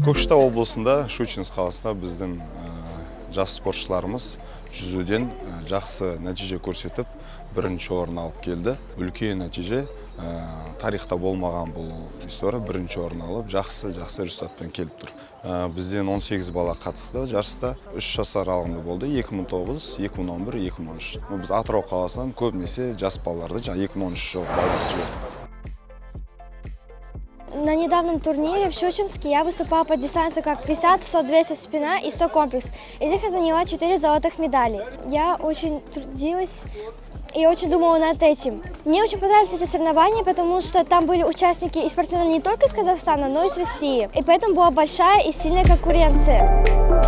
Көкшетау облысында, Щучинск қаласында біздің жас спортшыларымыз жүзуден жақсы нәтиже көрсетіп, бірінші орын алып келді. Үлкен нәтиже, тарихта болмаған бұл история, бірінші орын алып, жақсы результатпен келіп тұр. Бізден 18 бала қатысты жарыста, 3 жас аралығында болды, 2009, 2011, 2013. Біз Атырау қаласынан көбінесе жас балаларды 2013 жылғы балаларды жібердік. На недавнем турнире в Щучинске я выступала по дистанции как 50, 100, 200 спина и 100 комплекс. Из них я заняла 4 золотых медали. Я очень трудилась и очень думала над этим. Мне очень понравились эти соревнования, потому что там были участники и спортсмены не только из Казахстана, но и из России. И поэтому была большая и сильная конкуренция.